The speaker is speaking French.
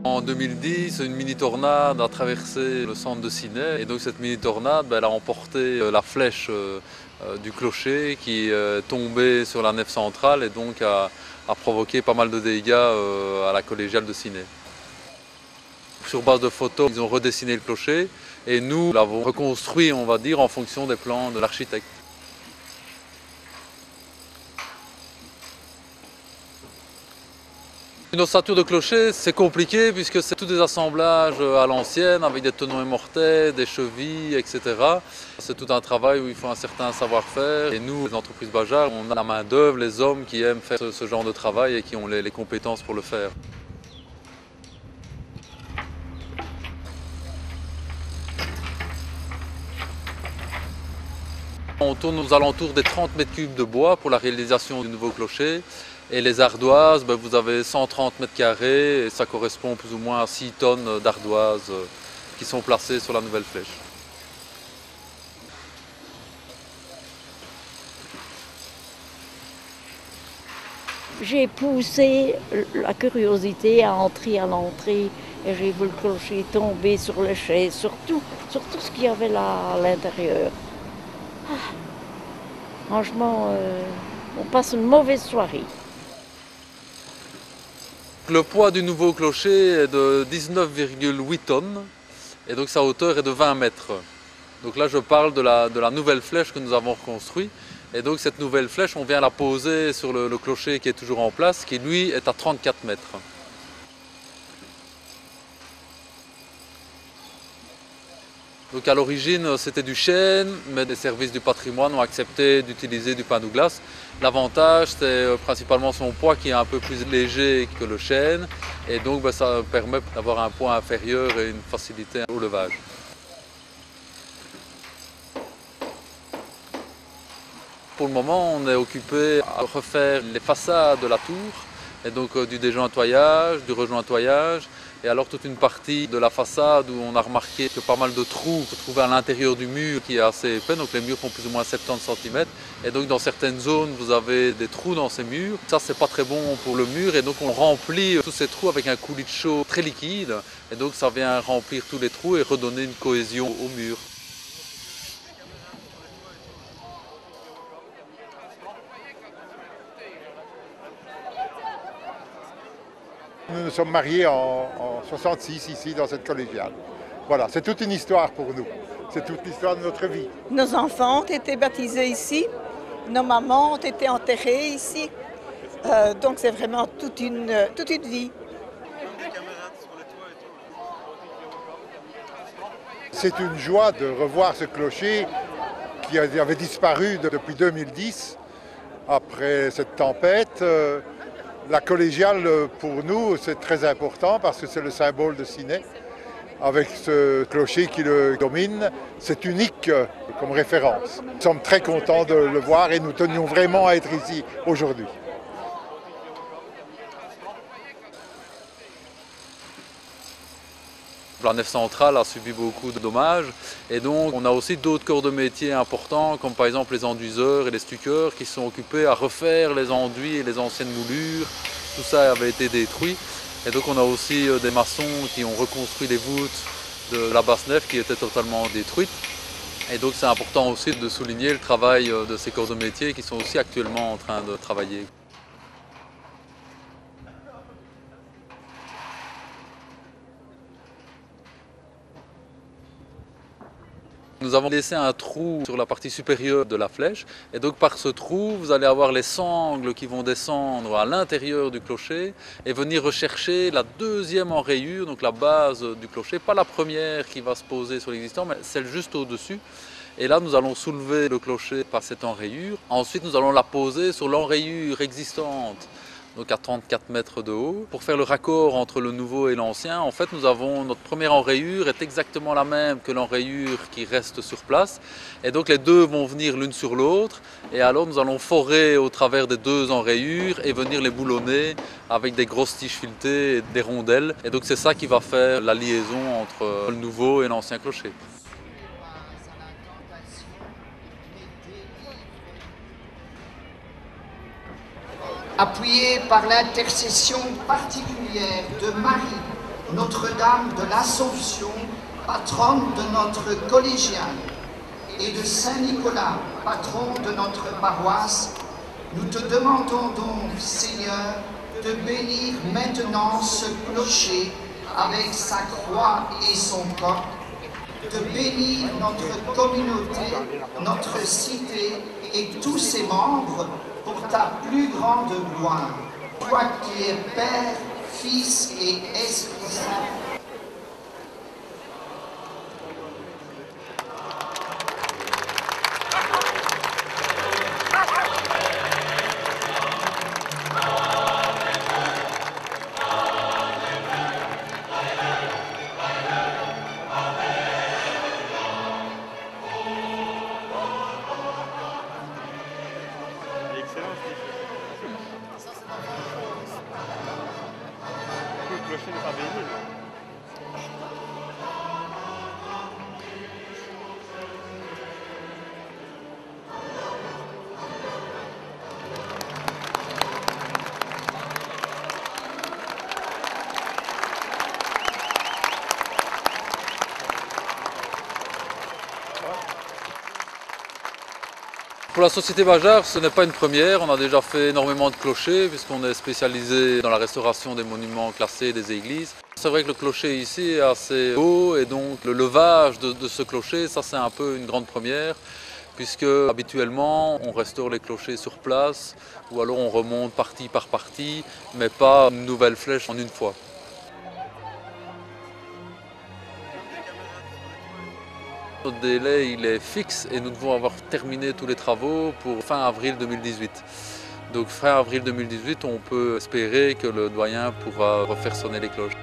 En 2010, une mini-tornade a traversé le centre de Ciney et donc cette mini-tornade elle a emporté la flèche du clocher qui est tombée sur la nef centrale et donc a provoqué pas mal de dégâts à la collégiale de Ciney. Sur base de photos, ils ont redessiné le clocher et nous l'avons reconstruit, on va dire, en fonction des plans de l'architecte. Une ossature de clocher, c'est compliqué puisque c'est tous des assemblages à l'ancienne avec des tenons et mortaies, des chevilles, etc. C'est tout un travail où il faut un certain savoir-faire. Et nous, les entreprises Bajaj, on a la main d'œuvre, les hommes qui aiment faire ce genre de travail et qui ont les compétences pour le faire. On tourne aux alentours des 30 mètres cubes de bois pour la réalisation du nouveau clocher. Et les ardoises, vous avez 130 mètres carrés et ça correspond plus ou moins à 6 tonnes d'ardoises qui sont placées sur la nouvelle flèche. J'ai poussé la curiosité à entrer à l'entrée et j'ai vu le clocher tomber sur les chaises, sur tout ce qu'il y avait là à l'intérieur. Ah, franchement, on passe une mauvaise soirée. Le poids du nouveau clocher est de 19,8 tonnes et donc sa hauteur est de 20 mètres. Donc là je parle de la nouvelle flèche que nous avons reconstruite et donc cette nouvelle flèche on vient la poser sur le clocher qui est toujours en place qui lui est à 34 mètres. Donc à l'origine c'était du chêne, mais les services du patrimoine ont accepté d'utiliser du pain Douglas. L'avantage c'est principalement son poids qui est un peu plus léger que le chêne et donc ça permet d'avoir un poids inférieur et une facilité au levage. Pour le moment on est occupé à refaire les façades de la tour et donc du déjointoyage, du rejointoyage. Et alors toute une partie de la façade où on a remarqué que pas mal de trous se trouvaient à l'intérieur du mur qui est assez épais, donc les murs font plus ou moins 70 cm. Et donc dans certaines zones vous avez des trous dans ces murs. Ça c'est pas très bon pour le mur et donc on remplit tous ces trous avec un coulis de chaux très liquide. Et donc ça vient remplir tous les trous et redonner une cohésion au mur. Nous nous sommes mariés en 66 ici dans cette collégiale. Voilà, c'est toute une histoire pour nous. C'est toute l'histoire de notre vie. Nos enfants ont été baptisés ici, nos mamans ont été enterrées ici. Donc c'est vraiment toute une vie. C'est une joie de revoir ce clocher qui avait disparu depuis 2010, après cette tempête. La collégiale, pour nous, c'est très important parce que c'est le symbole de Ciney. Avec ce clocher qui le domine, c'est unique comme référence. Nous sommes très contents de le voir et nous tenions vraiment à être ici aujourd'hui. La nef centrale a subi beaucoup de dommages et donc on a aussi d'autres corps de métier importants comme par exemple les enduiseurs et les stuckeurs qui sont occupés à refaire les enduits et les anciennes moulures. Tout ça avait été détruit et donc on a aussi des maçons qui ont reconstruit les voûtes de la basse nef qui étaient totalement détruites. Et donc c'est important aussi de souligner le travail de ces corps de métier qui sont aussi actuellement en train de travailler. Nous avons laissé un trou sur la partie supérieure de la flèche et donc par ce trou vous allez avoir les sangles qui vont descendre à l'intérieur du clocher et venir rechercher la deuxième enrayure, donc la base du clocher, pas la première qui va se poser sur l'existant mais celle juste au-dessus. Et là nous allons soulever le clocher par cette enrayure. Ensuite nous allons la poser sur l'enrayure existante, donc à 34 mètres de haut. Pour faire le raccord entre le nouveau et l'ancien, en fait nous avons notre première enrayure est exactement la même que l'enrayure qui reste sur place. Et donc les deux vont venir l'une sur l'autre et alors nous allons forer au travers des deux enrayures et venir les boulonner avec des grosses tiges filetées et des rondelles. Et donc c'est ça qui va faire la liaison entre le nouveau et l'ancien clocher. Appuyé par l'intercession particulière de Marie, Notre-Dame de l'Assomption, patronne de notre collégiale, et de Saint-Nicolas, patron de notre paroisse, nous te demandons donc, Seigneur, de bénir maintenant ce clocher avec sa croix et son coq, de bénir notre communauté, notre cité et tous ses membres pour ta plus grande gloire. Toi qui es Père, Fils et Esprit Saint. Le clocher n'est pas béni. Pour la Société Bajard, ce n'est pas une première. On a déjà fait énormément de clochers puisqu'on est spécialisé dans la restauration des monuments classés des églises. C'est vrai que le clocher ici est assez haut et donc le levage de ce clocher, ça c'est un peu une grande première puisque habituellement on restaure les clochers sur place ou alors on remonte partie par partie mais pas une nouvelle flèche en une fois. Notre délai il est fixe et nous devons avoir terminé tous les travaux pour fin avril 2018. Donc fin avril 2018, on peut espérer que le doyen pourra refaire sonner les cloches.